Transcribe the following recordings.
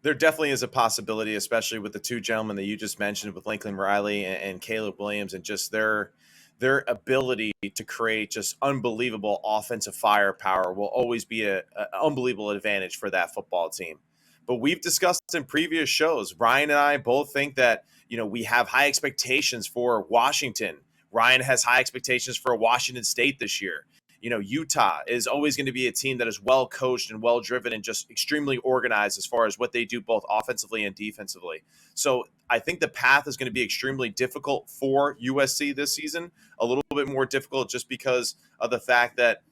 There definitely is a possibility, especially with the two gentlemen that you just mentioned, with Lincoln Riley and Caleb Williams, and just their ability to create just unbelievable offensive firepower will always be a unbelievable advantage for that football team. But we've discussed in previous shows, Ryan and I both think that, we have high expectations for Washington. Ryan has high expectations for Washington State this year. Utah is always going to be a team that is well coached and well driven and just extremely organized as far as what they do both offensively and defensively. So I think the path is going to be extremely difficult for USC this season, a little bit more difficult just because of the fact that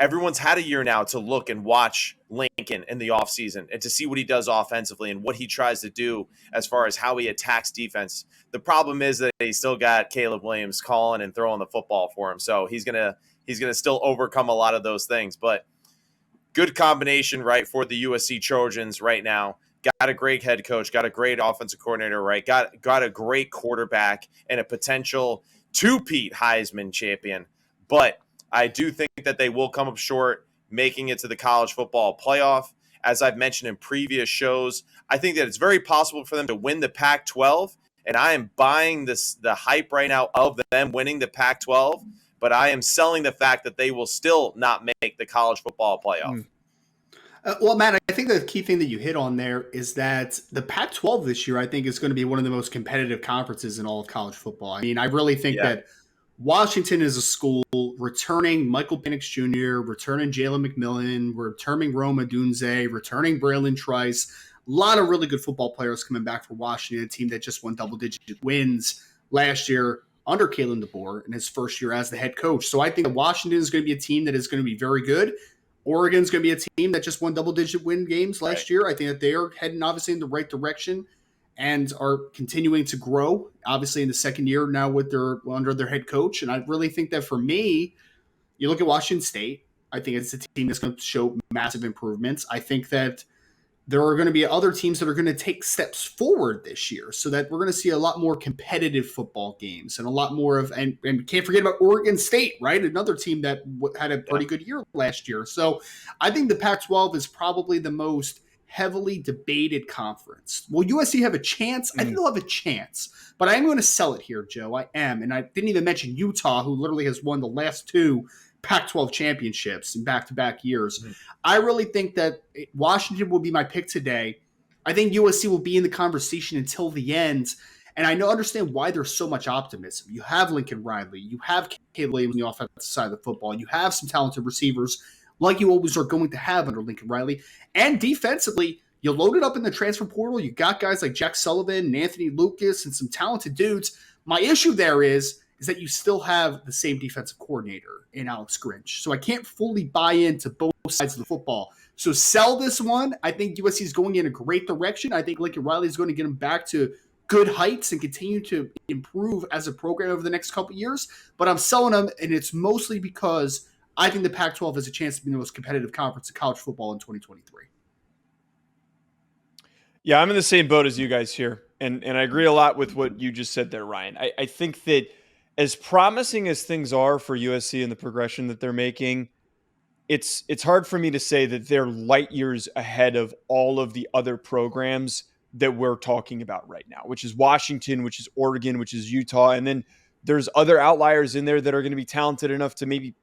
everyone's had a year now to look and watch Lincoln in the offseason and to see what he does offensively and what he tries to do as far as how he attacks defense. The problem is that he still got Caleb Williams calling and throwing the football for him. So he's gonna still overcome a lot of those things. But good combination, right, for the USC Trojans right now. Got a great head coach, got a great offensive coordinator, right? Got a great quarterback and a potential two-peat Heisman champion. But I do think that they will come up short making it to the college football playoff. As I've mentioned in previous shows, I think that it's very possible for them to win the Pac-12, and I am buying the hype right now of them winning the Pac-12, but I am selling the fact that they will still not make the college football playoff. Well, Matt, I think the key thing that you hit on there is that the Pac-12 this year, I think, is going to be one of the most competitive conferences in all of college football. I mean, I really think that Washington is a school returning Michael Penix Jr., returning Jalen McMillan, returning Rome Odunze, returning Braylon Trice. A lot of really good football players coming back for Washington, a team that just won double-digit wins last year under Kalen DeBoer in his first year as the head coach. So I think that Washington is going to be a team that is going to be very good. Oregon's going to be a team that just won double-digit win games last year. I think that they are heading obviously in the right direction and are continuing to grow, obviously in the second year now under their head coach. And I really think that for me, you look at Washington State, I think it's a team that's going to show massive improvements. I think that there are going to be other teams that are going to take steps forward this year so that we're going to see a lot more competitive football games and a lot more of, and can't forget about Oregon State, right? Another team that had a pretty good year last year. So I think the Pac-12 is probably the most heavily debated conference. Will USC have a chance? I think they'll have a chance, but I'm going to sell it here, Joe. I am. And I didn't even mention Utah, who literally has won the last two Pac-12 championships in back-to-back years. I really think that Washington will be my pick today. I think USC will be in the conversation until the end. And I understand why there's so much optimism. You have Lincoln Riley. You have Caleb Williams on the offensive side of the football. You have some talented receivers like you always are going to have under Lincoln Riley. And defensively, you loaded up in the transfer portal. You got guys like Jack Sullivan and Anthony Lucas and some talented dudes. My issue there is that you still have the same defensive coordinator in Alex Grinch. So I can't fully buy into both sides of the football. So sell this one. I think USC is going in a great direction. I think Lincoln Riley is going to get them back to good heights and continue to improve as a program over the next couple of years. But I'm selling them, and it's mostly because I think the Pac-12 has a chance to be the most competitive conference in college football in 2023. Yeah, I'm in the same boat as you guys here. And I agree a lot with what you just said there, Ryan. I think that as promising as things are for USC and the progression that they're making, it's hard for me to say that they're light years ahead of all of the other programs that we're talking about right now, which is Washington, which is Oregon, which is Utah. And then there's other outliers in there that are going to be talented enough to maybe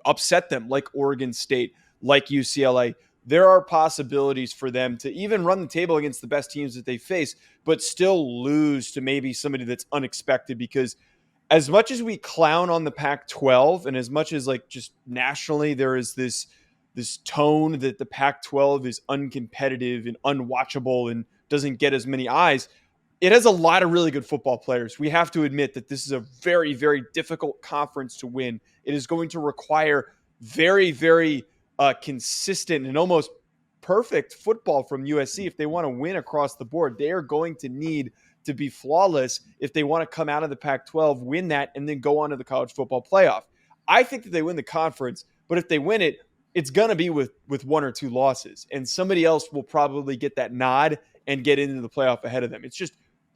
upset them, like Oregon State, like UCLA. There are possibilities for them to even run the table against the best teams that they face, but still lose to maybe somebody that's unexpected, because as much as we clown on the Pac-12 and as much as like just nationally there is this tone that the Pac-12 is uncompetitive and unwatchable and doesn't get as many eyes, it has a lot of really good football players. We have to admit that this is a very, very difficult conference to win. It is going to require very, very consistent and almost perfect football from USC if they want to win across the board. They are going to need to be flawless if they want to come out of the Pac-12, win that, and then go on to the college football playoff. I think that they win the conference, but if they win it, it's going to be with one or two losses, and somebody else will probably get that nod and get into the playoff ahead of them.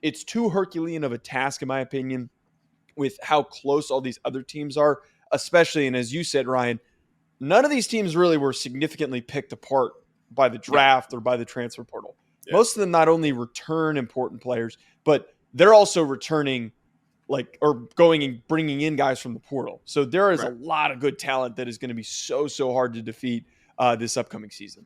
It's too Herculean of a task, in my opinion, with how close all these other teams are, especially, and as you said, Ryan, none of these teams really were significantly picked apart by the draft or by the transfer portal. Most of them not only return important players, but they're also returning or going and bringing in guys from the portal. So there is a lot of good talent that is going to be so hard to defeat this upcoming season.